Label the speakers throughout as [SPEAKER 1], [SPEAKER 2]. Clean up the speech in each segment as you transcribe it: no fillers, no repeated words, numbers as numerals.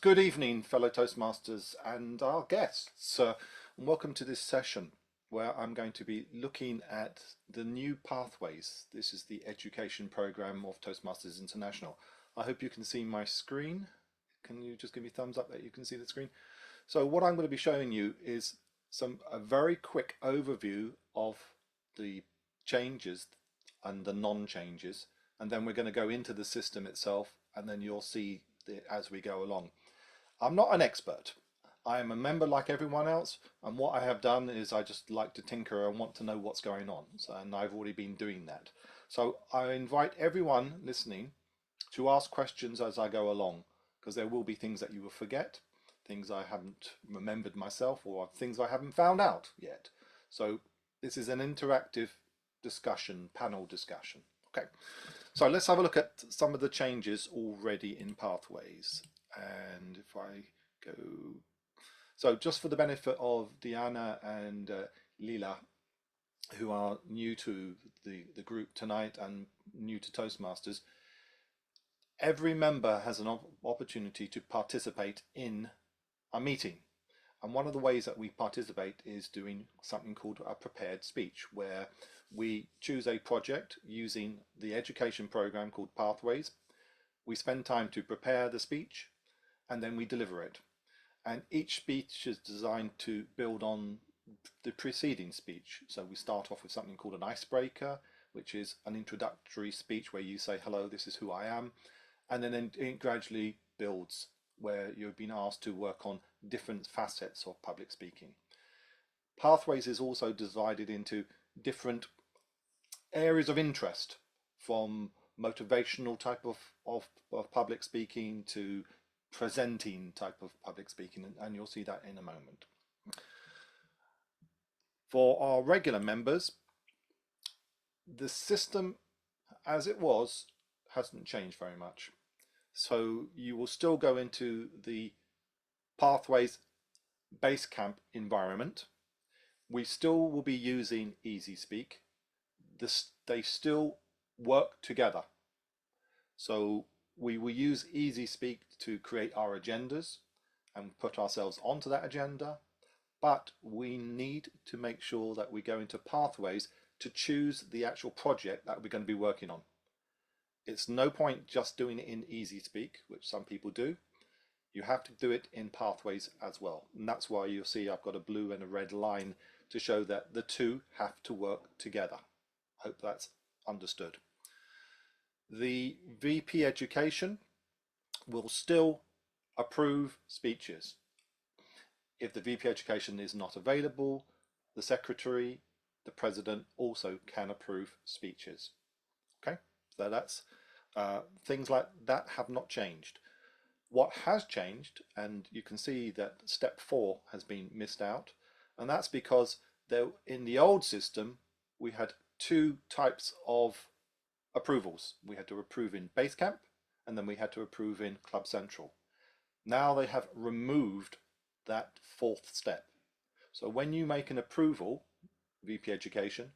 [SPEAKER 1] Good evening, fellow Toastmasters and our guests. And welcome to this session where I'm going to be looking at the new pathways. This is the education program of Toastmasters International. I hope you can see my screen. Can you just give me a thumbs up that you can see the screen? So what I'm going to be showing you is a very quick overview of the changes and the non-changes, and then we're going to go into the system itself, and then you'll see as we go along. I'm not an expert. I am a member like everyone else, and what I have done is I just like to tinker and want to know what's going on. And I've already been doing that. So I invite everyone listening to ask questions as I go along, because there will be things that you will forget, things I haven't remembered myself, or things I haven't found out yet. So this is an interactive discussion, panel discussion. Okay, so let's have a look at some of the changes already in Pathways. And if I go, so just for the benefit of Diana and Lila, who are new to the group tonight and new to Toastmasters, every member has an opportunity to participate in a meeting. And one of the ways that we participate is doing something called a prepared speech, where we choose a project using the education program called Pathways. We spend time to prepare the speech, and then we deliver it. And each speech is designed to build on the preceding speech. So we start off with something called an icebreaker, which is an introductory speech where you say, hello, this is who I am. And then it gradually builds, where you've been asked to work on different facets of public speaking. Pathways is also divided into different areas of interest, from motivational type of public speaking to presenting type of public speaking, and you'll see that in a moment. For our regular members, the system as it was hasn't changed very much. So you will still go into the Pathways BaseCamp environment. We still will be using EasySpeak. They still work together. So we will use EasySpeak to create our agendas and put ourselves onto that agenda, but we need to make sure that we go into Pathways to choose the actual project that we're going to be working on. It's no point just doing it in EasySpeak, which some people do. You have to do it in Pathways as well. And that's why you'll see I've got a blue and a red line to show that the two have to work together. I hope that's understood. The VP Education will still approve speeches. If the VP Education is not available, the Secretary, the President also can approve speeches. Okay, so that's things like that have not changed. What has changed, and you can see that step 4 has been missed out, and that's because in the old system we had two types of approvals. We had to approve in BaseCamp, and then we had to approve in Club Central. Now they have removed that 4th step. So when you make an approval, VP Education,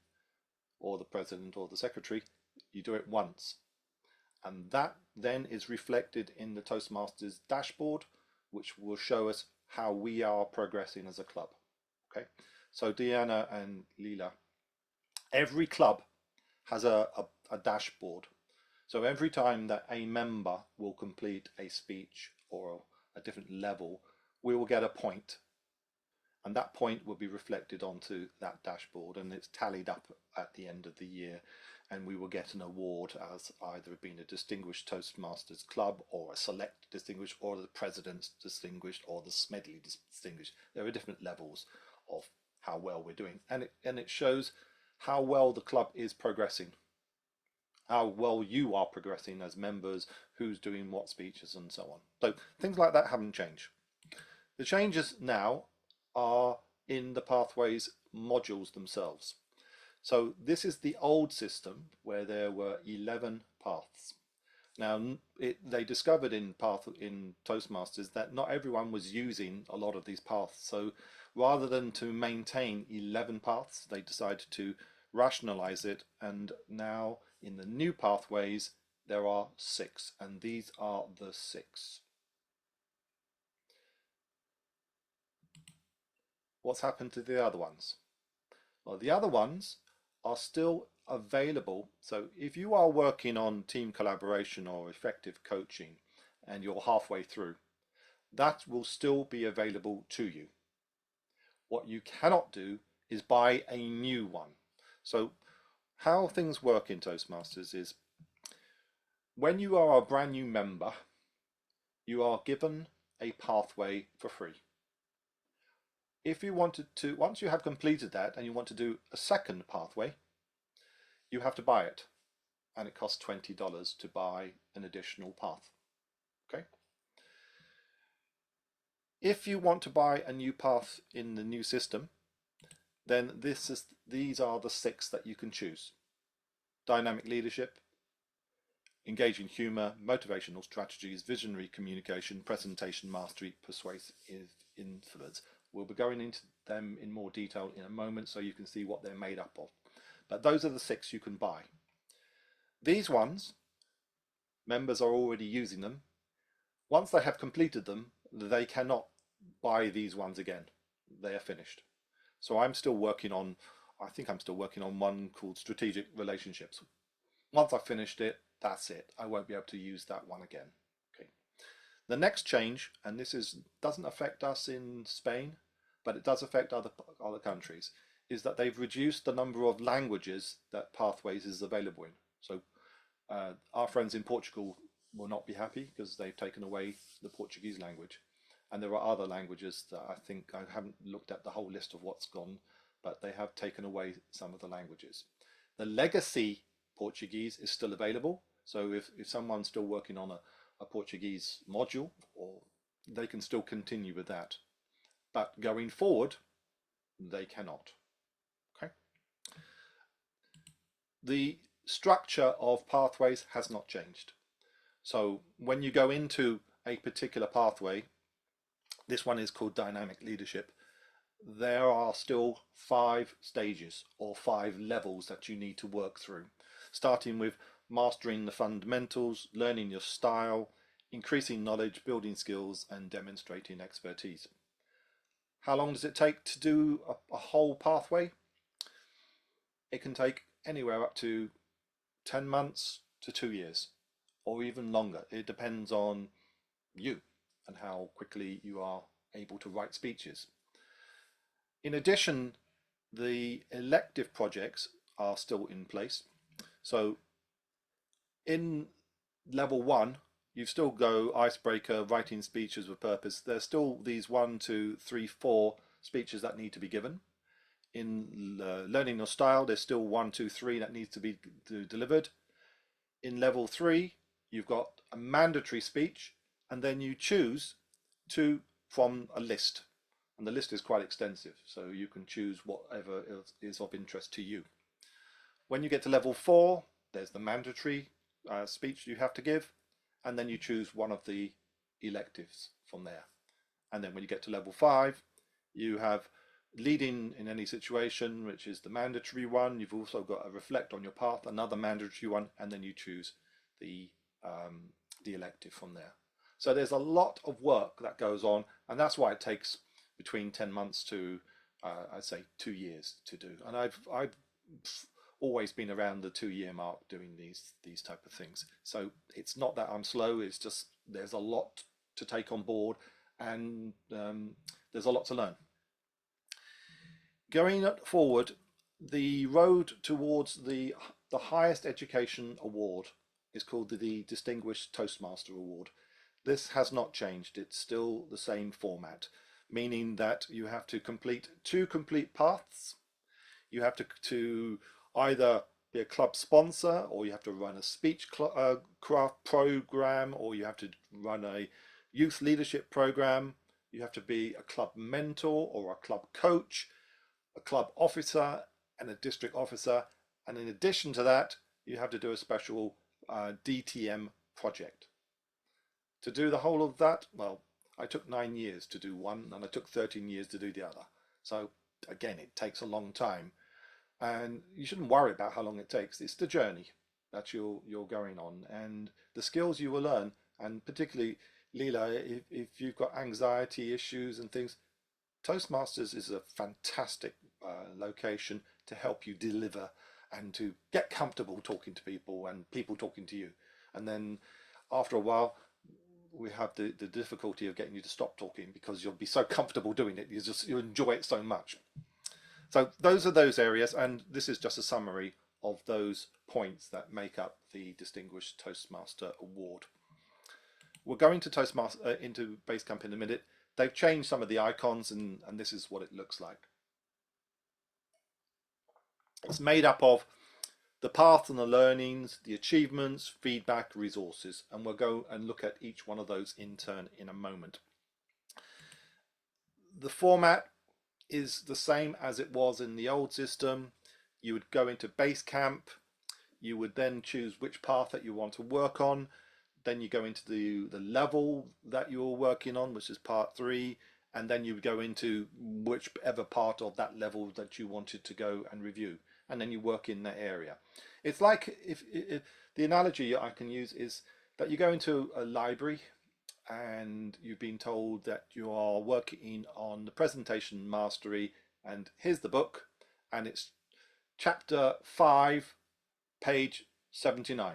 [SPEAKER 1] or the President or the Secretary, you do it once. And that then is reflected in the Toastmasters dashboard, which will show us how we are progressing as a club. Okay, so Deanna and Leela, every club has a dashboard. So every time that a member will complete a speech or a different level, we will get a point. And that point will be reflected onto that dashboard, and it's tallied up at the end of the year. And we will get an award as either being a Distinguished Toastmasters Club, or a Select Distinguished, or the President's Distinguished, or the Smedley Distinguished. There are different levels of how well we're doing. And it shows how well the club is progressing, how well you are progressing as members, who's doing what speeches and so on. So things like that haven't changed. The changes now are in the Pathways modules themselves. So this is the old system where there were 11 paths. Now they discovered in Toastmasters that not everyone was using a lot of these paths. So rather than to maintain 11 paths, they decided to rationalize it, and now in the new Pathways there are 6, and these are the 6. what's happened to the other ones? Well, the other ones are still available. So if you are working on team collaboration or effective coaching and you're halfway through, that will still be available to you. What you cannot do is buy a new one. So how things work in Toastmasters is when you are a brand new member, you are given a pathway for free. If you wanted to, once you have completed that and you want to do a second pathway, you have to buy it, and it costs $20 to buy an additional path. Okay. If you want to buy a new path in the new system, then these are the 6 that you can choose: dynamic leadership, engaging humor, motivational strategies, visionary communication, presentation mastery, persuasive influence. We'll be going into them in more detail in a moment so you can see what they're made up of. But those are the 6 you can buy. These ones, members are already using them. Once they have completed them, they cannot buy these ones again. They are finished. So I'm still working on, I think I'm still working on one called strategic relationships. Once I've finished it, that's it. I won't be able to use that one again. Okay. The next change, and this doesn't affect us in Spain, but it does affect other countries, is that they've reduced the number of languages that Pathways is available in. So our friends in Portugal will not be happy because they've taken away the Portuguese language. And there are other languages that I think, I haven't looked at the whole list of what's gone, but they have taken away some of the languages. The legacy Portuguese is still available. So if someone's still working on a Portuguese module, or they can still continue with that. But going forward, they cannot. Okay. The structure of pathways has not changed. So when you go into a particular pathway, this one is called dynamic leadership, there are still 5 stages or 5 levels that you need to work through, starting with mastering the fundamentals, learning your style, increasing knowledge, building skills, and demonstrating expertise. How long does it take to do a whole pathway? It can take anywhere up to 10 months to 2 years, or even longer. It depends on you and how quickly you are able to write speeches. In addition, the elective projects are still in place. So in level 1, you still go icebreaker, writing speeches with purpose. There's still these 1, 2, 3, 4 speeches that need to be given. In learning your style, there's still 1, 2, 3 that needs to be delivered. In level 3, you've got a mandatory speech, and then you choose 2 from a list. And the list is quite extensive, so you can choose whatever is of interest to you. When you get to level 4, there's the mandatory speech you have to give, and then you choose one of the electives from there. And then when you get to level 5, you have leading in any situation, which is the mandatory one. You've also got a reflect on your path, another mandatory one, and then you choose the elective from there. So there's a lot of work that goes on, and that's why it takes between 10 months to I'd say 2 years to do. And I've always been around the 2-year mark doing these type of things. So it's not that I'm slow, it's just there's a lot to take on board, and there's a lot to learn. Going forward, the road towards the highest education award is called the Distinguished Toastmaster Award. This has not changed. It's still the same format, meaning that you have to complete 2 complete paths. You have to either be a club sponsor, or you have to run a speech craft program, or you have to run a youth leadership program. You have to be a club mentor or a club coach, a club officer, and a district officer. And in addition to that, you have to do a special DTM project. To do the whole of that, well, I took 9 years to do one, and I took 13 years to do the other. So again, it takes a long time, and you shouldn't worry about how long it takes. It's the journey that you're going on, and the skills you will learn. And particularly, Leela, if you've got anxiety issues and things, Toastmasters is a fantastic location to help you deliver and to get comfortable talking to people and people talking to you. And then after a while, we have the difficulty of getting you to stop talking because you'll be so comfortable doing it. You enjoy it so much. So those are those areas, and this is just a summary of those points that make up the Distinguished Toastmaster Award. We're going to Toastmaster into BaseCamp in a minute. They've changed some of the icons, and this is what it looks like. It's made up of the path and the learnings, the achievements, feedback, resources, and we'll go and look at each one of those in turn in a moment. The format is the same as it was in the old system. You would go into BaseCamp, you would then choose which path that you want to work on, then you go into the level that you're working on, which is part 3, and then you would go into whichever part of that level that you wanted to go and review, and then you work in that area. It's like if the analogy I can use is that you go into a library and you've been told that you are working on the presentation mastery, and here's the book, and it's chapter 5, page 79.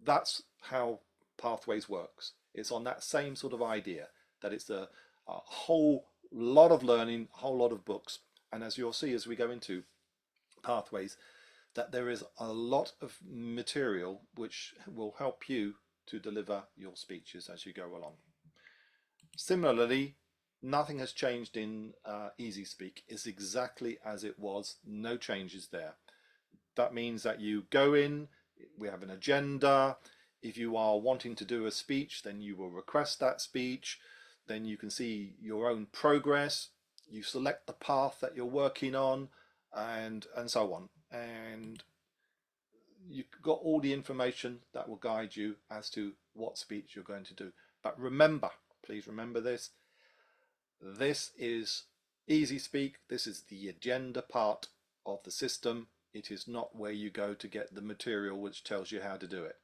[SPEAKER 1] That's how Pathways works. It's on that same sort of idea, that it's a whole lot of learning, a whole lot of books. And as you'll see as we go into Pathways, that there is a lot of material which will help you to deliver your speeches as you go along. Similarly, nothing has changed in Easy Speak. It's exactly as it was, no changes there. That means that you go in, we have an agenda. If you are wanting to do a speech, then you will request that speech. Then you can see your own progress. You select the path that you're working on, and so on. And you've got all the information that will guide you as to what speech you're going to do. But remember, please remember this. This is Easy Speak. This is the agenda part of the system. It is not where you go to get the material which tells you how to do it.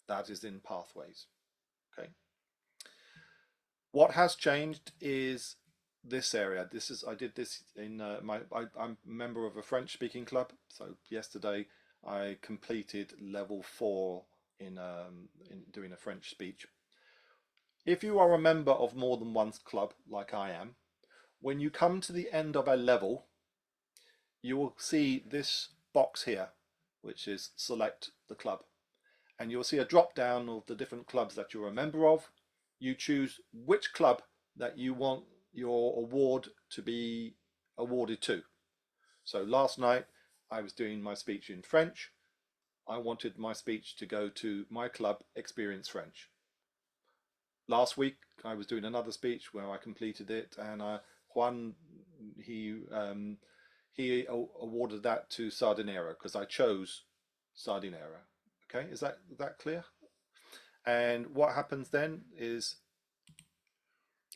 [SPEAKER 1] That is in Pathways. Okay. What has changed is this area. I did this in I'm a member of a French speaking club. So yesterday I completed level 4 in doing a French speech. If you are a member of more than one club, like I am, when you come to the end of a level, you will see this box here, which is select the club. And you'll see a drop down of the different clubs that you're a member of. You choose which club that you want your award to be awarded to. So last night I was doing my speech in French. I wanted my speech to go to my club, Experience French. Last week I was doing another speech where I completed it, and Juan, he awarded that to Sardinero because I chose Sardinero. Okay, is that clear? And what happens then is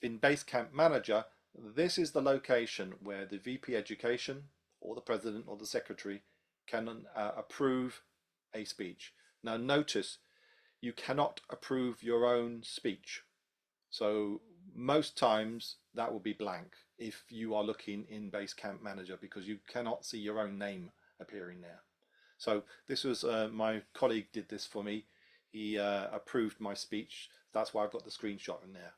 [SPEAKER 1] in BaseCamp Manager, this is the location where the VP Education or the President or the Secretary can approve a speech. Now notice, you cannot approve your own speech. So most times that will be blank if you are looking in BaseCamp Manager, because you cannot see your own name appearing there. So this was my colleague did this for me. He approved my speech. That's why I've got the screenshot in there.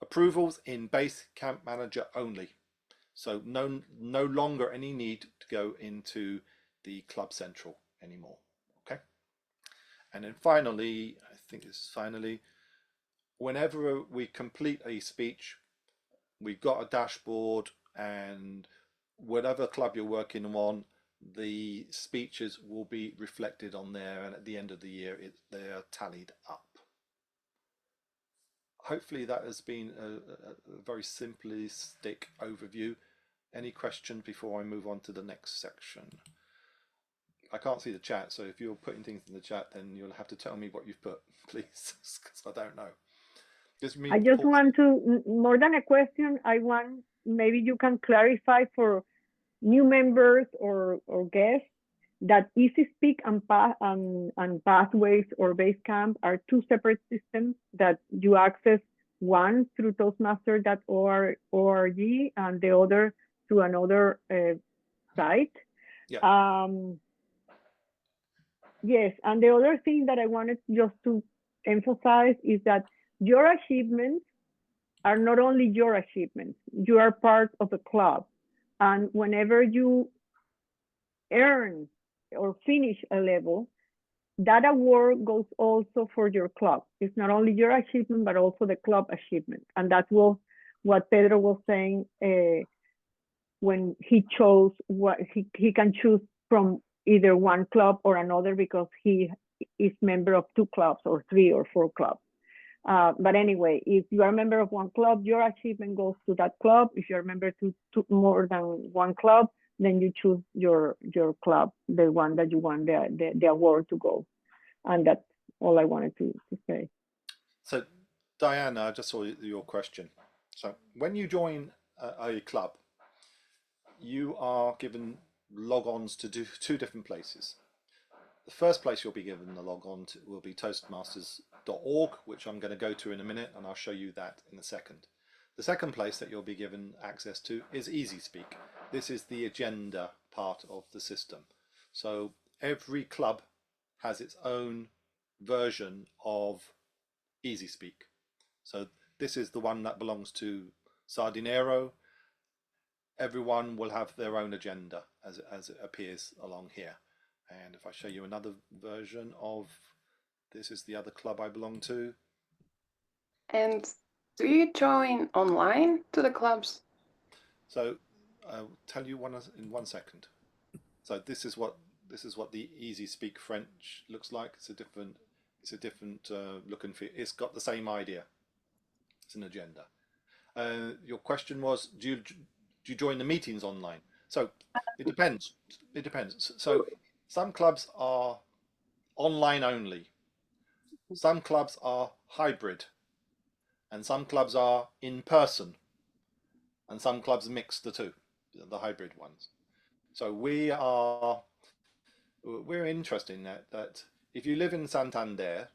[SPEAKER 1] Approvals in BaseCamp Manager only. So no longer any need to go into the Club Central anymore. Okay. And then finally, I think this is finally, whenever we complete a speech, we've got a dashboard, and whatever club you're working on, the speeches will be reflected on there, and at the end of the year they are tallied up. Hopefully that has been a very simplistic overview. Any questions before I move on to the next section? I can't see the chat, so if you're putting things in the chat, then you'll have to tell me what you've put, please, because I don't know.
[SPEAKER 2] I just want to, more than a question, I want, maybe you can clarify for new members or guests that Easy Speak and Pathways or BaseCamp are two separate systems that you access one through toastmaster.org and the other through another site.
[SPEAKER 1] Yeah.
[SPEAKER 2] Yes, and the other thing that I wanted just to emphasize is that your achievements are not only your achievements, you are part of a club. And whenever you earn or finish a level, that award goes also for your club. It's not only your achievement, but also the club achievement. And that was what Pedro was saying when he chose what he can choose from either one club or another because he is member of two clubs or three or four clubs. But anyway, if you are a member of one club, your achievement goes to that club. If you're a member to more than one club, then you choose your club, the one that you want the award to go. And that's all I wanted to say.
[SPEAKER 1] So, Diana, I just saw your question. So, when you join a club, you are given logons to do two different places. The first place you'll be given the logon to will be toastmasters.org, which I'm going to go to in a minute, and I'll show you that in a second. The second place that you'll be given access to is EasySpeak. This is the agenda part of the system. So every club has its own version of EasySpeak. So this is the one that belongs to Sardinero. Everyone will have their own agenda as it appears along here. And if I show you another version of, this is the other club I belong to.
[SPEAKER 3] And do you join online to the clubs?
[SPEAKER 1] So I'll tell you in 1 second. So this is what the EasySpeak French looks like. It's a different look and feel. It's got the same idea. It's an agenda. Your question was, do you join the meetings online? So it depends. It depends. So some clubs are online only. Some clubs are hybrid. And some clubs are in person. And some clubs mix the two, the hybrid ones. So we're interested in that if you live in Santander,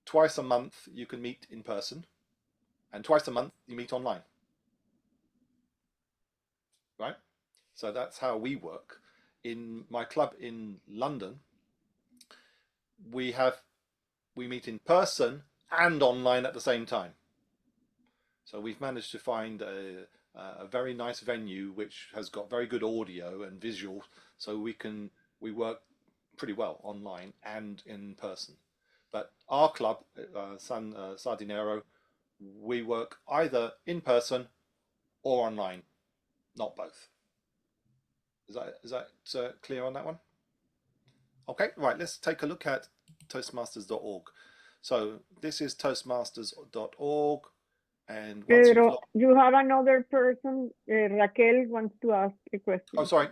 [SPEAKER 1] twice a month you can meet in person, and twice a month you meet online. Right? So that's how we work. In my club in London, we meet in person and online at the same time. So we've managed to find a very nice venue which has got very good audio and visual, so we work pretty well online and in person. But our club, Sardinero, we work either in person or online, not both. Is that clear on that one? Okay, right, let's take a look at toastmasters.org. So this is toastmasters.org. And once
[SPEAKER 2] Pedro, you have another person. Raquel wants to ask a question.
[SPEAKER 1] Oh, sorry.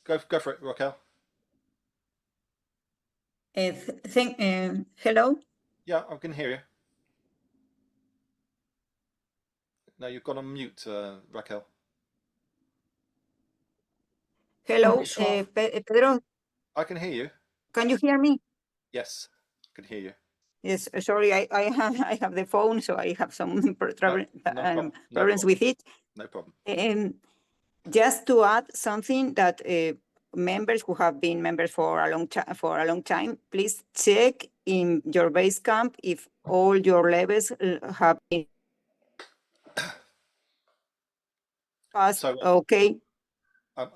[SPEAKER 1] Go for it, Raquel.
[SPEAKER 4] Hello.
[SPEAKER 1] Yeah, I can hear you. No, you've got on mute, Raquel.
[SPEAKER 4] Hello, Pedro.
[SPEAKER 1] I can hear you.
[SPEAKER 4] Can you hear me?
[SPEAKER 1] Yes, I can hear you.
[SPEAKER 4] Yes, sorry, I have the phone, so I have some problems with it.
[SPEAKER 1] No problem.
[SPEAKER 4] Just to add something that members who have been members for a long time, please check in your BaseCamp if all your levels have been passed.
[SPEAKER 1] So,
[SPEAKER 4] okay.
[SPEAKER 1] I'm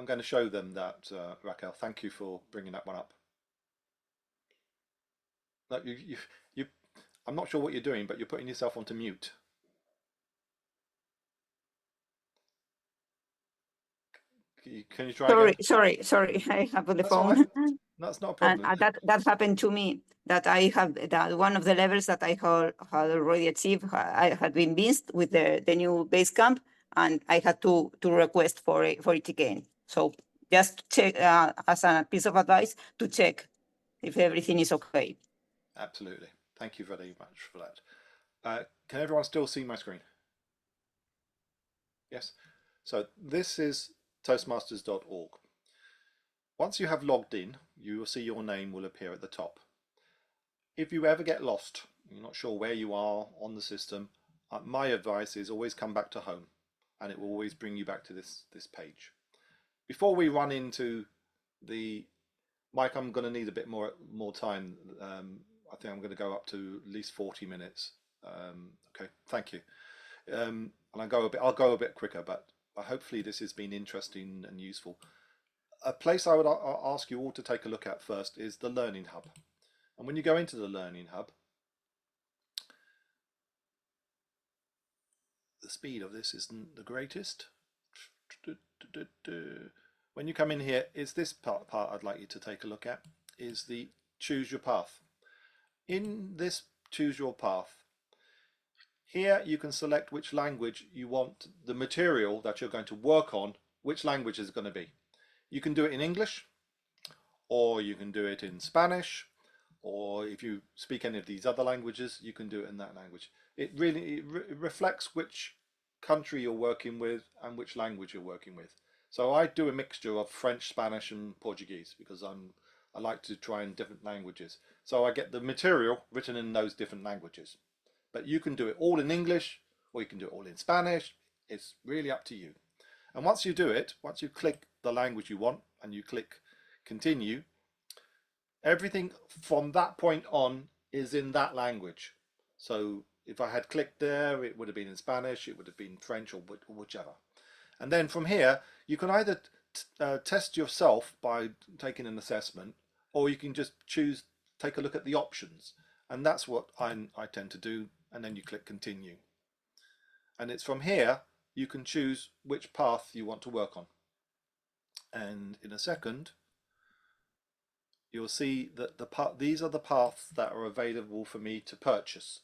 [SPEAKER 1] going to show them that, Raquel. Thank you for bringing that one up. No, I'm not sure what you're doing, but you're putting yourself onto mute. Can you try again?
[SPEAKER 4] Sorry, I have on the
[SPEAKER 1] That's
[SPEAKER 4] phone.
[SPEAKER 1] all right. That's not a problem.
[SPEAKER 4] And that happened to me, that I have that one of the levels that I had already achieved, I had been missed with the new BaseCamp, and I had to request for it again. So just check as a piece of advice to check if everything is okay.
[SPEAKER 1] Absolutely. Thank you very much for that. Can everyone still see my screen? Yes. So this is toastmasters.org. Once you have logged in, you will see your name will appear at the top. If you ever get lost you're not sure where you are on the system, my advice is always come back to home, and it will always bring you back to this page. Before we run into the Mike, I'm going to need a bit more time. I think I'm going to go up to at least 40 minutes. Okay, thank you. And I'll go a bit quicker, but hopefully this has been interesting and useful. A place I would ask you all to take a look at first is the Learning Hub. And when you go into the Learning Hub, the speed of this isn't the greatest. When you come in here, is this part I'd like you to take a look at, is the choose your path. In this choose your path, here you can select which language you want the material that you're going to work on, which language is going to be. You can do it in English, or you can do it in Spanish, or if you speak any of these other languages, you can do it in that language. It really reflects which country you're working with and which language you're working with. So I do a mixture of French, Spanish and Portuguese because I like to try in different languages. So I get the material written in those different languages. But you can do it all in English, or you can do it all in Spanish. It's really up to you. And once you do it, once you click the language you want and you click continue, everything from that point on is in that language. So if I had clicked there, it would have been in Spanish, it would have been French, or whichever. And then from here, you can either test yourself by taking an assessment, or you can just take a look at the options. And that's what I tend to do. And then you click continue. And it's from here, you can choose which path you want to work on. And in a second, you'll see that these are the paths that are available for me to purchase.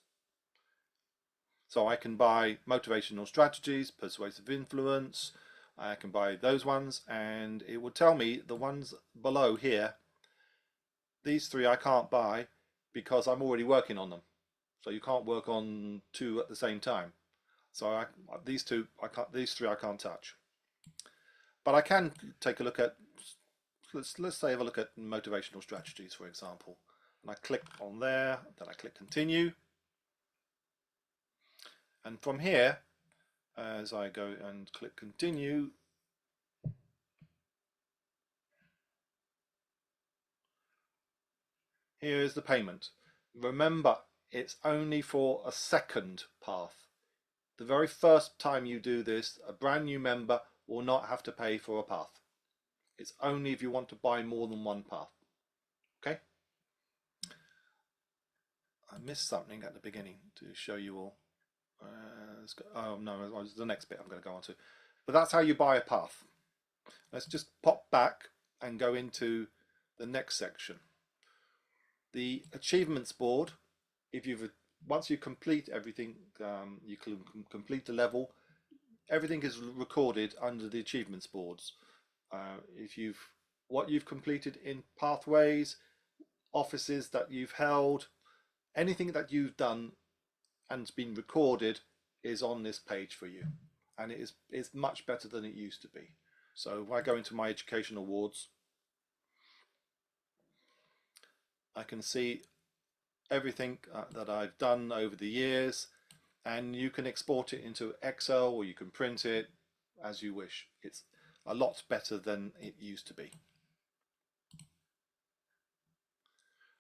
[SPEAKER 1] So I can buy motivational strategies, persuasive influence, I can buy those ones, and it will tell me the ones below here, these three I can't buy because I'm already working on them. So you can't work on two at the same time. So these three I can't touch. But I can take a look at, let's say have a look at motivational strategies, for example. And I click on there, then I click continue. And from here, as I go and click continue, here is the payment. Remember, it's only for a second path. The very first time you do this, a brand new member will not have to pay for a path. It's only if you want to buy more than one path. Okay? I missed something at the beginning to show you all. Oh no, it was the next bit I'm going to go on to. But that's how you buy a path. Let's just pop back and go into the next section. The achievements board, once you complete everything, you can complete the level, everything is recorded under the achievements boards. What you've completed in pathways, offices that you've held, anything that you've done and it's been recorded is on this page for you, and it's much better than it used to be. So if I go into my education awards, I can see everything that I've done over the years, and you can export it into Excel or you can print it as you wish. It's a lot better than it used to be.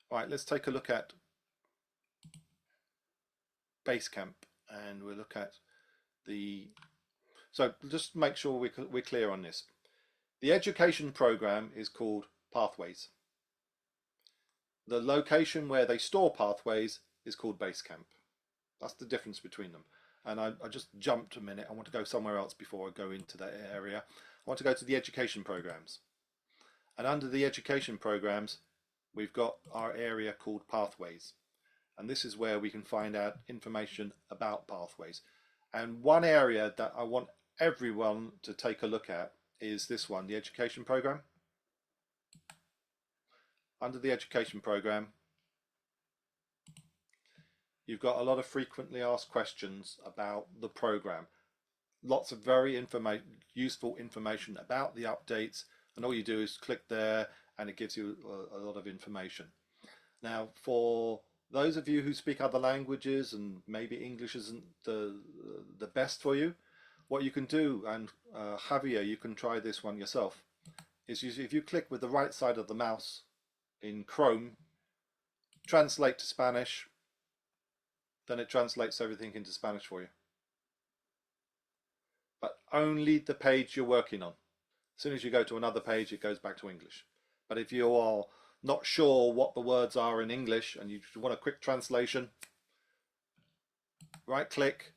[SPEAKER 1] All right, let's take a look at BaseCamp, and we'll look at so just make sure we're clear on this. The education program is called Pathways. The location where they store Pathways is called BaseCamp. That's the difference between them. And I just jumped a minute. I want to go somewhere else before I go into that area. I want to go to the education programs. And under the education programs, we've got our area called Pathways. And this is where we can find out information about Pathways. And one area that I want everyone to take a look at is this one, the education program. Under the education program, you've got a lot of frequently asked questions about the program. Lots of very useful information about the updates, and all you do is click there and it gives you a lot of information. Now, for those of you who speak other languages and maybe English isn't the best for you, what you can do, and Javier, you can try this one yourself, is if you click with the right side of the mouse in Chrome, translate to Spanish, then it translates everything into Spanish for you. But only the page you're working on. As soon as you go to another page, it goes back to English. But if you are not sure what the words are in English and you want a quick translation, right click,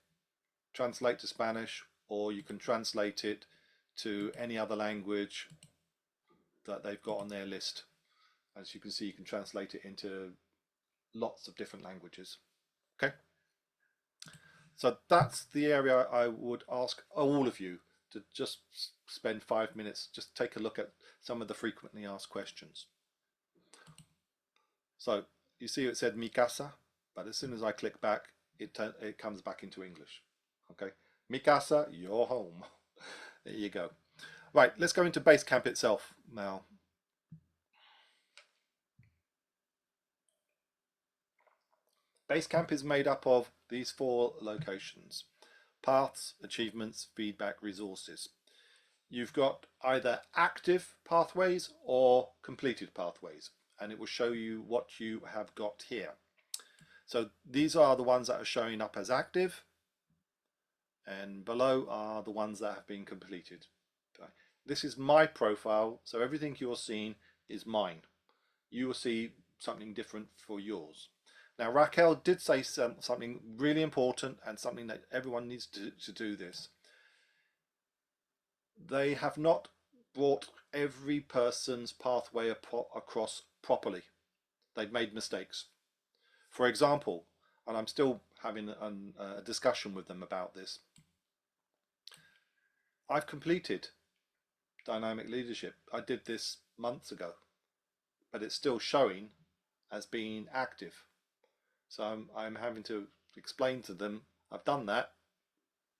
[SPEAKER 1] translate to Spanish, or you can translate it to any other language that they've got on their list. As you can see, you can translate it into lots of different languages. Okay, so that's the area I would ask all of you to just spend 5 minutes, just take a look at some of the frequently asked questions. So you see it said mi casa, but as soon as I click back, it comes back into English. Okay, mi casa, your home. There you go. Right, let's go into BaseCamp itself now. BaseCamp is made up of these 4 locations: paths, achievements, feedback, resources. You've got either active pathways or completed pathways, and it will show you what you have got here. So these are the ones that are showing up as active, and below are the ones that have been completed. Okay. This is my profile, so everything you're seeing is mine. You will see something different for yours. Now Raquel did say something really important, and something that everyone needs to do this. They have not brought every person's pathway across properly. They've made mistakes. For example, and I'm still having a discussion with them about this, I've completed dynamic leadership. I did this months ago, but it's still showing as being active. So I'm having to explain to them, I've done that,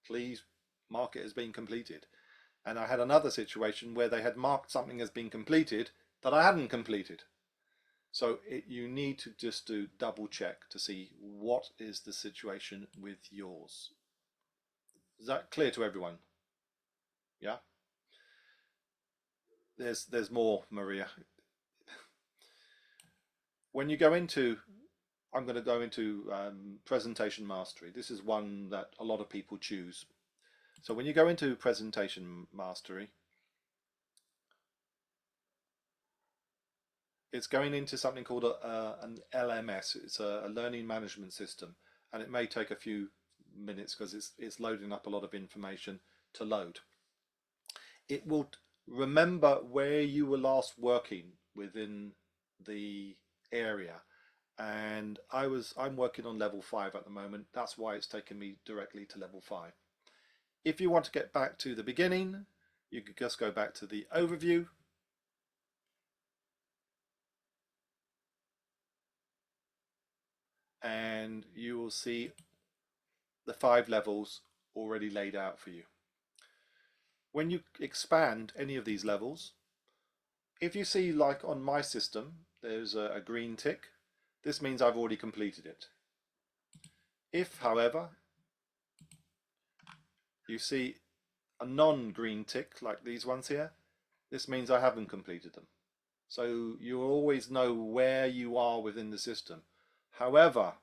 [SPEAKER 1] please mark it as being completed. And I had another situation where they had marked something as being completed that I hadn't completed. So you need to just do double check to see what is the situation with yours. Is that clear to everyone? Yeah? There's more, Maria. When you go into, I'm going to go into presentation mastery. This is one that a lot of people choose. So when you go into presentation mastery, it's going into something called an LMS. It's a learning management system, and it may take a few minutes because it's loading up a lot of information to load. It will remember where you were last working within the area, and I'm working on level 5 at the moment. That's why it's taken me directly to level 5. If you want to get back to the beginning, you could just go back to the overview. And you will see the 5 levels already laid out for you. When you expand any of these levels, if you see, like on my system, there's a green tick, this means I've already completed it. If, however, you see a non-green tick like these ones here, this means I haven't completed them. So you always know where you are within the system. However,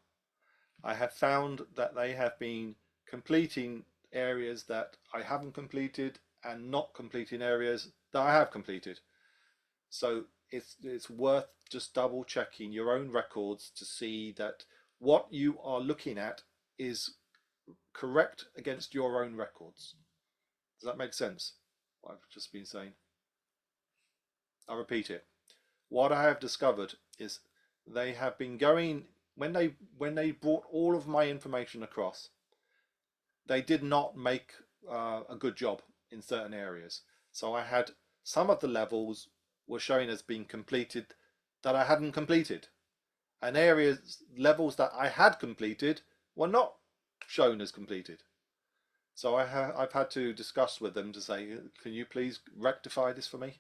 [SPEAKER 1] I have found that they have been completing areas that I haven't completed and not completing areas that I have completed. So it's worth just double checking your own records to see that what you are looking at is correct against your own records. Does that make sense? What I've just been saying. I'll repeat it. What I have discovered is they have been going, when they brought all of my information across, they did not make a good job in certain areas. So I had some of the levels were showing as being completed that I hadn't completed, and levels that I had completed were not shown as completed. So I've had to discuss with them to say, can you please rectify this for me?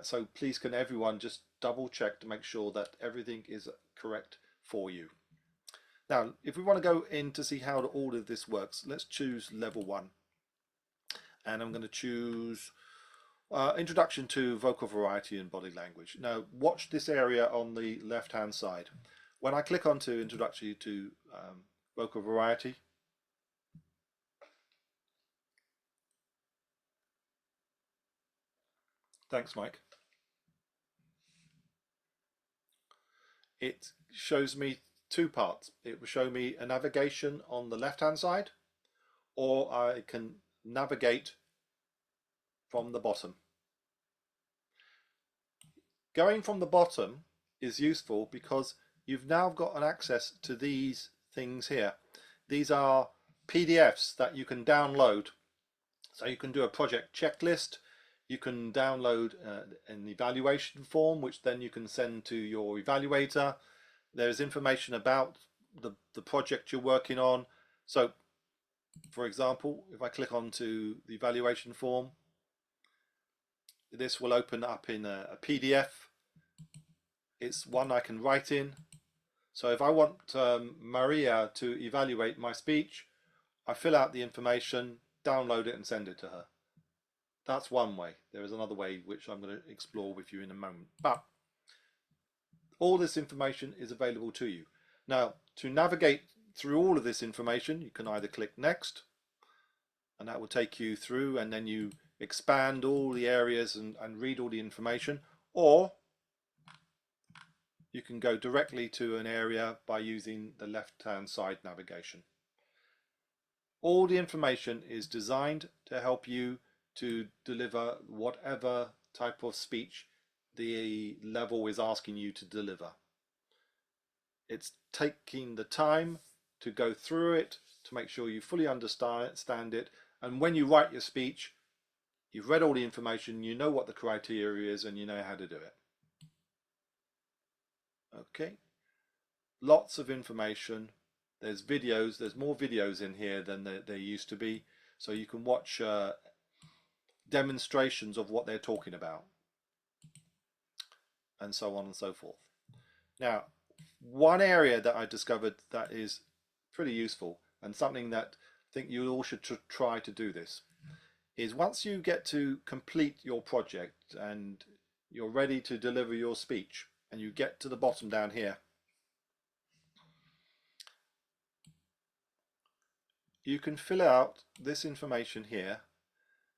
[SPEAKER 1] So please, can everyone just double check to make sure that everything is correct for you. Now, if we want to go in to see how all of this works, let's choose level 1. And I'm going to choose Introduction to Vocal Variety and Body Language. Now, watch this area on the left-hand side. When I click onto Introduction to Vocal Variety, thanks, Mike. It shows me 2 parts. It will show me a navigation on the left-hand side, or I can navigate from the bottom. Going from the bottom is useful because you've now got an access to these things here. These are PDFs that you can download. So you can do a project checklist, you can download an evaluation form, which then you can send to your evaluator. There's information about the project you're working on. So, for example, if I click onto the evaluation form, this will open up in a PDF. It's one I can write in. So if I want Maria to evaluate my speech, I fill out the information, download it and send it to her. That's one way. There is another way which I'm going to explore with you in a moment. But all this information is available to you. Now, to navigate through all of this information, you can either click Next, and that will take you through, and then you expand all the areas and read all the information, or you can go directly to an area by using the left-hand side navigation. All the information is designed to help you to deliver whatever type of speech the level is asking you to deliver. It's taking the time to go through it to make sure you fully understand it, and when you write your speech, you've read all the information, you know what the criteria is, and you know how to do it. Okay, lots of information. There's videos, there's more videos in here than there used to be, so you can watch demonstrations of what they're talking about, and so on and so forth. Now, one area that I discovered that is pretty useful, and something that I think you all should try to do this, is once you get to complete your project and you're ready to deliver your speech, and you get to the bottom down here, you can fill out this information here.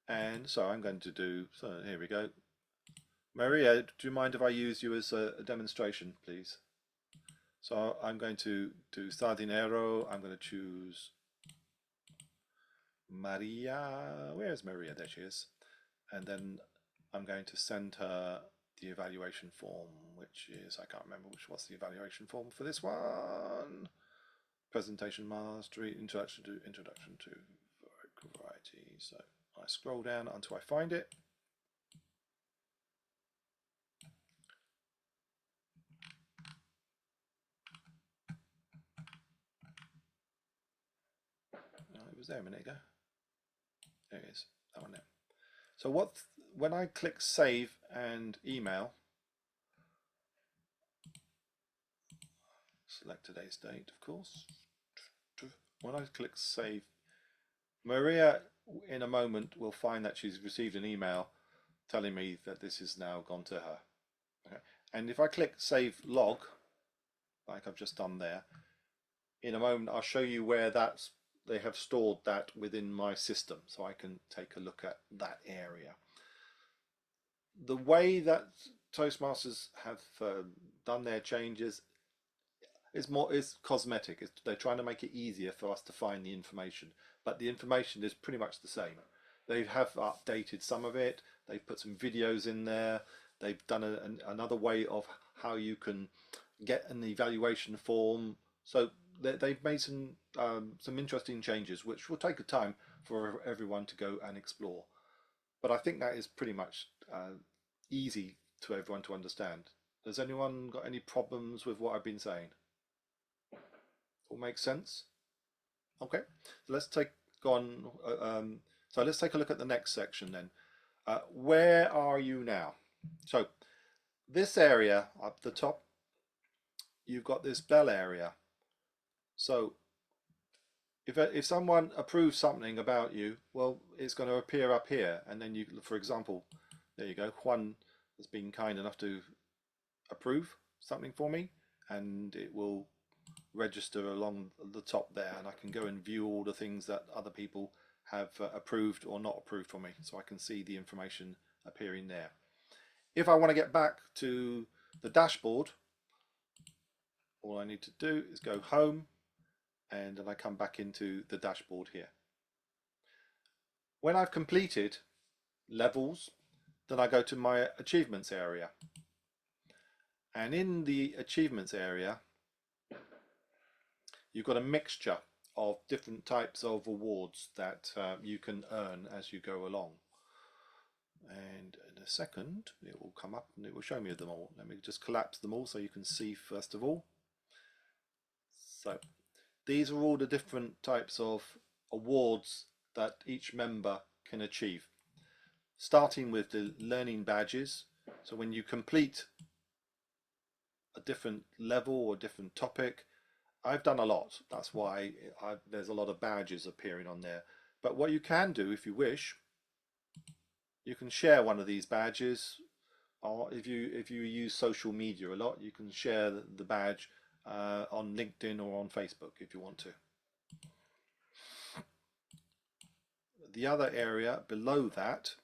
[SPEAKER 1] And so I'm going to do, so here we go. Maria, do you mind if I use you as a demonstration, please? So I'm going to do Sardinero. I'm going to choose Maria. Where's Maria? There she is. And then I'm going to send her the evaluation form, which is, I can't remember what's the evaluation form for this one. Presentation mastery, introduction to vocal variety. So I scroll down until I find it. It was there a minute ago. There it is, that one there. So when I click save and email, select today's date, of course. When I click save, Maria in a moment will find that she's received an email telling me that this has now gone to her. Okay. And if I click save log, like I've just done there, in a moment I'll show you where they have stored that within my system, so I can take a look at that area. The way that Toastmasters have done their changes is cosmetic. They're trying to make it easier for us to find the information, but the information is pretty much the same. They have updated some of it. They've put some videos in there. They've done another way of how you can get an evaluation form. So they've made some interesting changes, which will take a time for everyone to go and explore. But I think that is pretty much easy to everyone to understand. Has anyone got any problems with what I've been saying? All makes sense? Okay, so let's take let's take a look at the next section then. Where are you now? So this area up the top, you've got this bell area. So if someone approves something about you, well, it's going to appear up here, and then you, for example, there you go, Juan has been kind enough to approve something for me, and it will register along the top there, and I can go and view all the things that other people have approved or not approved for me, so I can see the information appearing there. If I want to get back to the dashboard, all I need to do is go home, and then I come back into the dashboard here. When I've completed levels, then I go to my achievements area, and in the achievements area you've got a mixture of different types of awards that you can earn as you go along. And in a second it will come up and it will show me them all. Let me just collapse them all so you can see first of all. So these are all the different types of awards that each member can achieve, starting with the learning badges. So when you complete a different level or different topic, I've done a lot, that's why there's a lot of badges appearing on there. But what you can do, if you wish, you can share one of these badges, or if you use social media a lot, you can share the badge on LinkedIn or on Facebook if you want to. The other area below that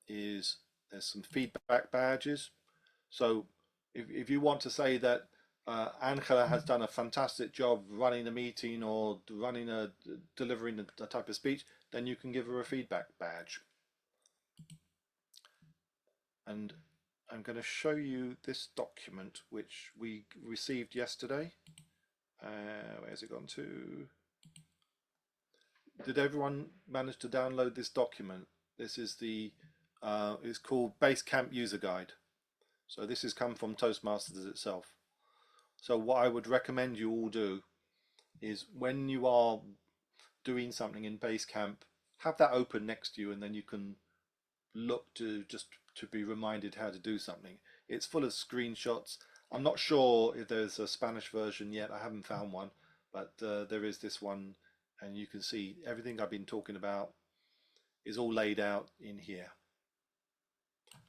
[SPEAKER 1] is there's some feedback badges. So if you want to say that Angela has done a fantastic job running a meeting or delivering a type of speech, then you can give her a feedback badge. And I'm going to show you this document which we received yesterday. Where's it gone to? Did everyone manage to download this document? This is it's called BaseCamp User Guide. So this has come from Toastmasters itself. So what I would recommend you all do is when you are doing something in BaseCamp, have that open next to you, and then you can look to be reminded how to do something. It's full of screenshots. I'm not sure if there's a Spanish version yet. I haven't found one, but there is this one, and you can see everything I've been talking about is all laid out in here.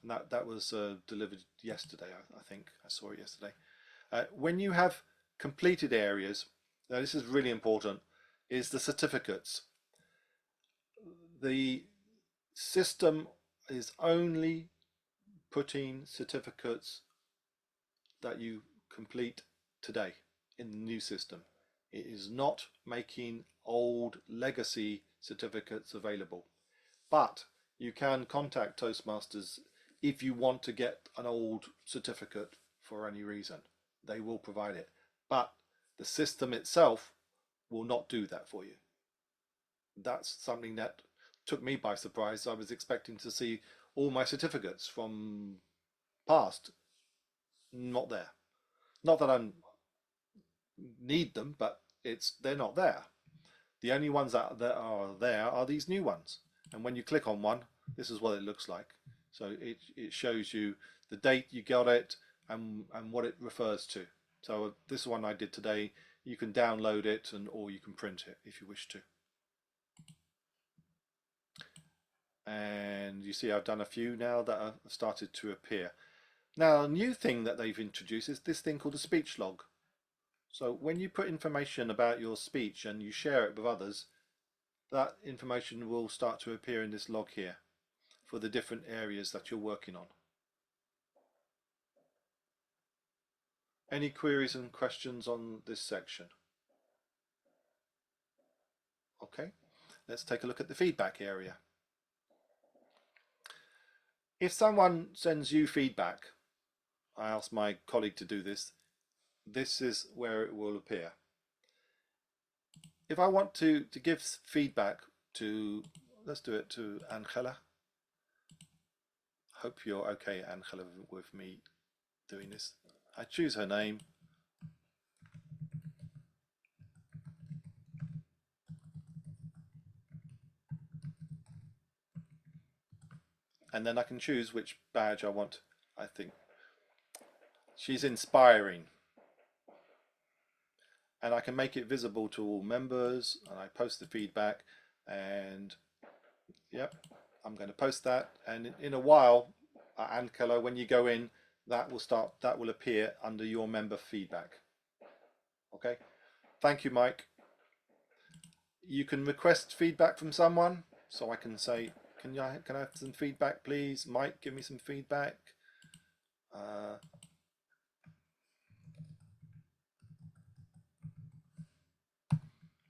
[SPEAKER 1] And that was delivered yesterday, I think. I saw it yesterday. When you have completed areas, now this is really important, is the certificates. The system is only putting certificates that you complete today in the new system. It is not making old legacy certificates available. But you can contact Toastmasters if you want to get an old certificate for any reason. They will provide it. But the system itself will not do that for you. That's something that took me by surprise. I was expecting to see all my certificates from past. Not there. Not that I need them, but they're not there. The only ones that are there are these new ones. And when you click on one, this is what it looks like. So it shows you the date you got it and what it refers to. So this one I did today, you can download it or you can print it if you wish to. And you see I've done a few now that have started to appear. Now a new thing that they've introduced is this thing called a speech log. So when you put information about your speech and you share it with others, that information will start to appear in this log here for the different areas that you're working on. Any queries and questions on this section? Okay, let's take a look at the feedback area. If someone sends you feedback, I asked my colleague to do this, this is where it will appear. If I want to give feedback to, let's do it to Angela. Hope you're okay, Angela, with me doing this. I choose her name. And then I can choose which badge I want. I think she's inspiring. and I can make it visible to all members, and I post the feedback, and yep, I'm going to post that, and in a while, Ankelo, when you go in, that will appear under your member feedback. Okay, thank you, Mike. You can request feedback from someone, so I can say, can I have some feedback, please? Mike, give me some feedback.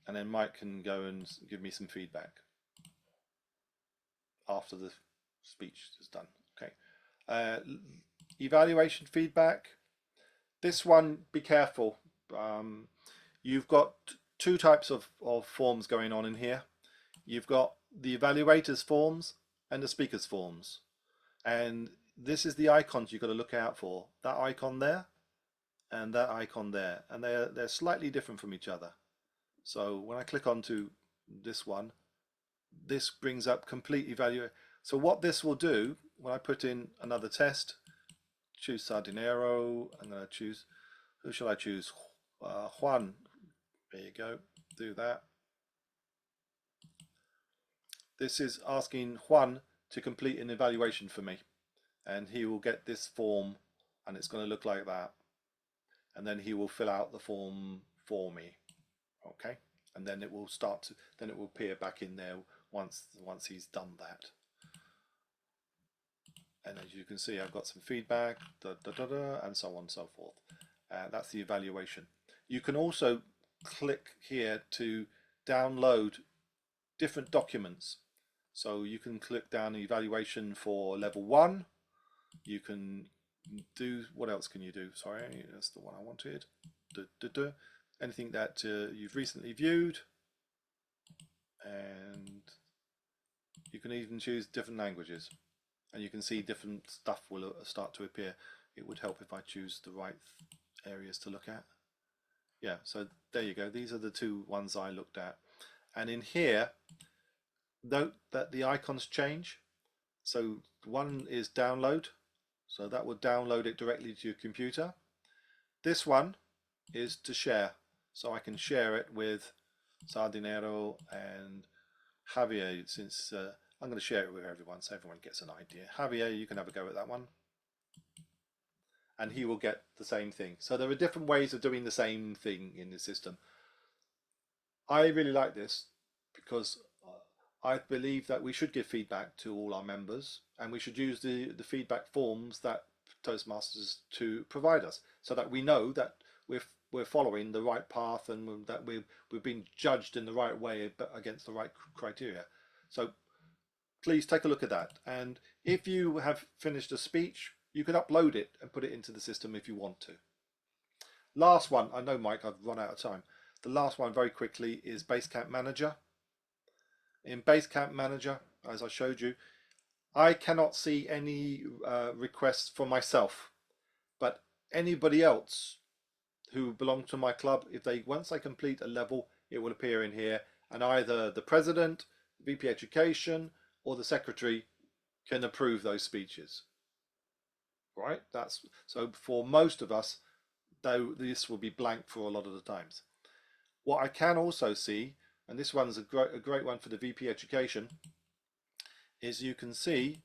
[SPEAKER 1] And then Mike can go and give me some feedback after the speech is done. Okay. Evaluation feedback. This one, be careful. You've got two types of forms going on in here. You've got the evaluators forms and the speakers forms. And this is the icons you've got to look out for. That icon there and that icon there. And they're slightly different from each other. So when I click onto this one, this brings up complete evaluation. So what this will do, when I put in another test, choose Sardinero, I'm going to choose, who shall I choose? Juan. There you go, do that. This is asking Juan to complete an evaluation for me, and he will get this form, and it's going to look like that, and then he will fill out the form for me. Okay, and then it will start to, then it will appear back in there once he's done that. And as you can see, I've got some feedback, and so on and so forth. That's the evaluation. You can also click here to download different documents. So you can click down evaluation for level 1. You can do, what else can you do? Sorry, that's the one I wanted. Anything that you've recently viewed, and you can even choose different languages, and you can see different stuff will start to appear. It would help if I choose the right areas to look at. Yeah, so there you go. These are the two ones I looked at, and in here, note that the icons change. So one is download, so that will download it directly to your computer. This one is to share, so I can share it with Sardinero and Javier, since I'm going to share it with everyone so everyone gets an idea. Javier, you can have a go at that one, and he will get the same thing. So there are different ways of doing the same thing in the system. I really like this because I believe that we should give feedback to all our members, and we should use the feedback forms that Toastmasters to provide us, so that we know that we're following the right path, and that we've been judged in the right way against the right criteria. So please take a look at that, and if you have finished a speech, you can upload it and put it into the system if you want to. Last one, I know, Mike, I've run out of time. The last one, very quickly, is BaseCamp Manager. In BaseCamp Manager, as I showed you, I cannot see any requests for myself, but anybody else who belong to my club, if they once they complete a level, it will appear in here, and either the president, VP Education, or the secretary can approve those speeches. Right? That's so for most of us, though, this will be blank for a lot of the times. What I can also see, and this one's a great one for the VP Education, is you can see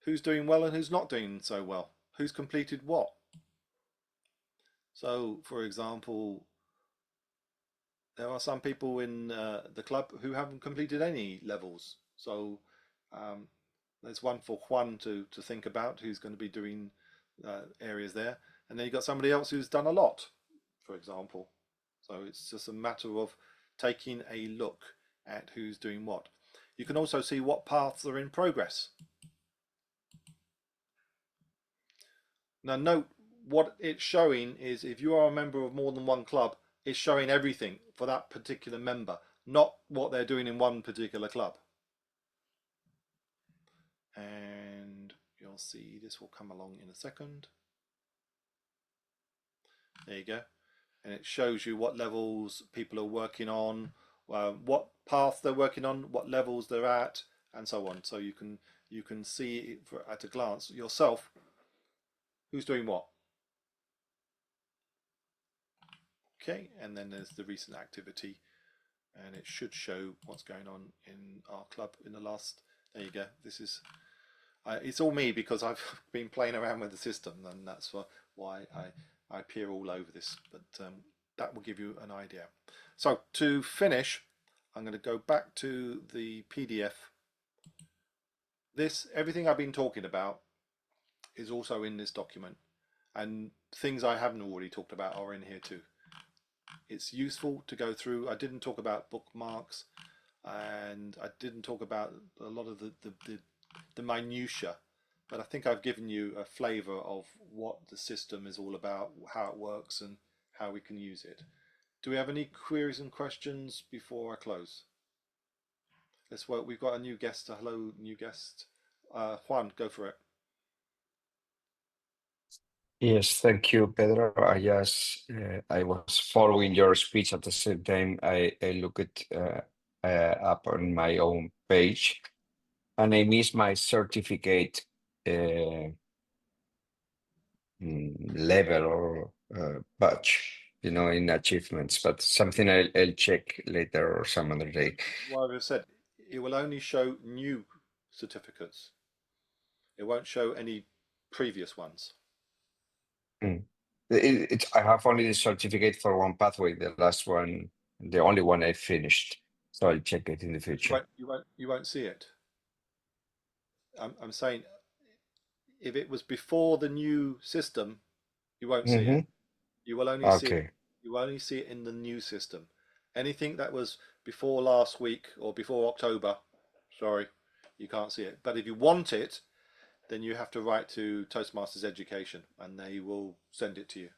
[SPEAKER 1] who's doing well and who's not doing so well, who's completed what. So, for example, there are some people in the club who haven't completed any levels. So there's one for Juan to think about, who's going to be doing areas there. And then you've got somebody else who's done a lot, for example. So it's just a matter of taking a look at who's doing what. You can also see what paths are in progress. Now note, what it's showing is if you are a member of more than one club, it's showing everything for that particular member, not what they're doing in one particular club. And you'll see this will come along in a second. There you go. And it shows you what levels people are working on, what path they're working on, what levels they're at, and so on. So you can see at a glance yourself who's doing what. Okay, and then there's the recent activity, and it should show what's going on in our club in the last. There you go. This is. It's all me because I've been playing around with the system, and that's why I appear all over this. But that will give you an idea. So to finish, I'm going to go back to the PDF. Everything I've been talking about is also in this document, and things I haven't already talked about are in here too. It's useful to go through. I didn't talk about bookmarks, and I didn't talk about a lot of the minutiae, but I think I've given you a flavour of what the system is all about, how it works, and how we can use it. Do we have any queries and questions before I close? Let's work. We've got a new guest. Hello, new guest. Juan, go for it.
[SPEAKER 5] Yes, thank you, Pedro. I was following your speech at the same time. I look it up on my own page, and I missed my certificate level or badge, in achievements, but something I'll check later or some other day.
[SPEAKER 1] Well, I've said it will only show new certificates. It won't show any previous ones.
[SPEAKER 5] I have only the certificate for one pathway, the last one, the only one I finished. So I'll check it in the future.
[SPEAKER 1] You won't see it. I'm saying if it was before the new system, you won't see it. You will only see it. You only see it in the new system. Anything that was before last week or before October, sorry, you can't see it. But if you want it, then you have to write to Toastmasters Education, and they will send it to you.